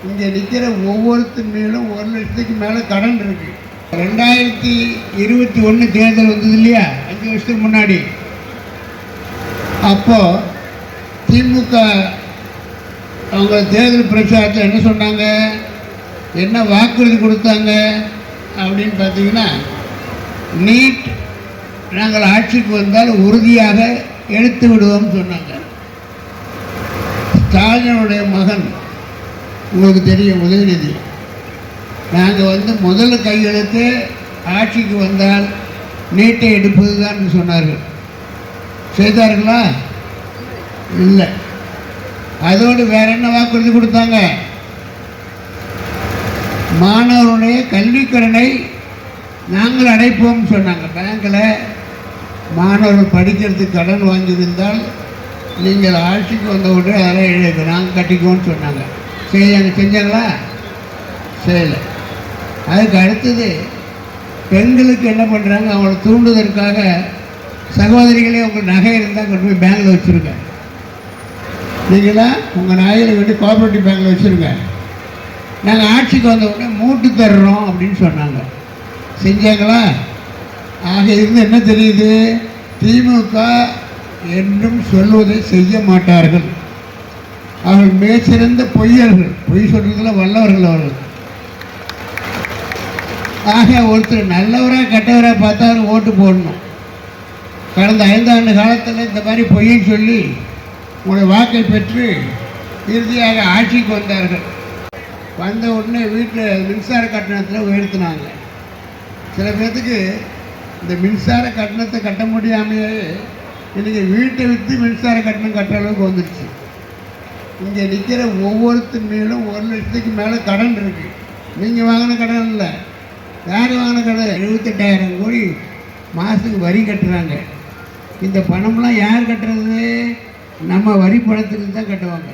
இங்கே நிற்கிற ஒவ்வொருத்தர் மேலும் 1,00,000க்கு மேலே கடன் இருக்குது. 2021 தேர்தல் வந்தது இல்லையா, 5 வருஷத்துக்கு முன்னாடி. அப்போது திமுக அவங்க தேர்தல் பிரச்சாரத்தில் என்ன சொன்னாங்க, என்ன வாக்குறுதி கொடுத்தாங்க அப்படின்னு பார்த்தீங்கன்னா, நீட் நாங்கள் ஆட்சிக்கு வந்தால் உறுதியாக எடுத்து விடுவோம்னு சொன்னாங்க. ஸ்டாலினுடைய மகன் உங்களுக்கு தெரியும், உதயநிதி, நாங்கள் முதல்ல கையெழுத்து ஆட்சிக்கு வந்தால் நீட்டை எடுப்பது தான் சொன்னார்கள். செய்தார்களா? இல்லை. அதோடு வேற என்ன வாக்குறுதி கொடுத்தாங்க, மாணவருடைய கல்விக்கடனை நாங்கள் அடைப்போம்னு சொன்னாங்க. பேங்கில் மாணவர்கள் படிக்கிறதுக்கு கடன் வாங்கியிருந்தால் நீங்கள் ஆட்சிக்கு வந்த உடனே அதெல்லாம் எழுது நாங்கள் கட்டிக்குவோம்னு சொன்னாங்க. செஞ்சாங்களா? செய்யலை. அதுக்கு அடுத்தது பெண்களுக்கு என்ன பண்ணுறாங்க, அவங்களை தூண்டுவதற்காக சகோதரிகளே உங்கள் நகை இருந்தால் கொண்டு போய் பேங்கில் வச்சுருங்க, நீங்களாம் உங்கள் நகையில் வேண்டி கோஆப்ரேட்டிவ் பேங்கில் வச்சுருங்க, நாங்கள் ஆட்சிக்கு வந்த உடனே மூட்டு தர்றோம் அப்படின்னு சொன்னாங்க. செஞ்சாங்களா? ஆக இருந்து என்ன தெரியுது, திமுக என்றும் சொல்வதை செய்ய மாட்டார்கள். அவர்கள் மிகச்சிறந்த பொய்யர்கள், பொய் சொல்றதுல வல்லவர்கள் அவர்கள். ஆக ஒருத்தர் நல்லவராக கெட்டவராக பார்த்தா அவர் ஓட்டு போடணும். கடந்த 5 ஆண்டு காலத்தில் இந்த மாதிரி பொய்ன்னு சொல்லி உங்களுடைய வாக்கை பெற்று இறுதியாக ஆட்சிக்கு வந்தார்கள். வந்த உடனே வீட்டில் மின்சார கட்டணத்தில் உயர்த்தினாங்க. சில பேர்த்துக்கு இந்த மின்சார கட்டணத்தை கட்ட முடியாமையே இன்றைக்கி வீட்டை விற்று மின்சார கட்டணம் கட்டுற அளவுக்கு வந்துடுச்சு. இங்கே நிற்கிற ஒவ்வொருத்தர் மேலும் 1,00,000க்கு மேலே கடன் இருக்குது. நீங்கள் வாங்கின கடன் இல்லை, யார் வாங்கின கடன்? 78,000 கோடி மாதத்துக்கு வரி கட்டுறாங்க. இந்த பணம்லாம் யார் கட்டுறது? நம்ம வரி பணத்துக்கு தான் கட்டுவாங்க.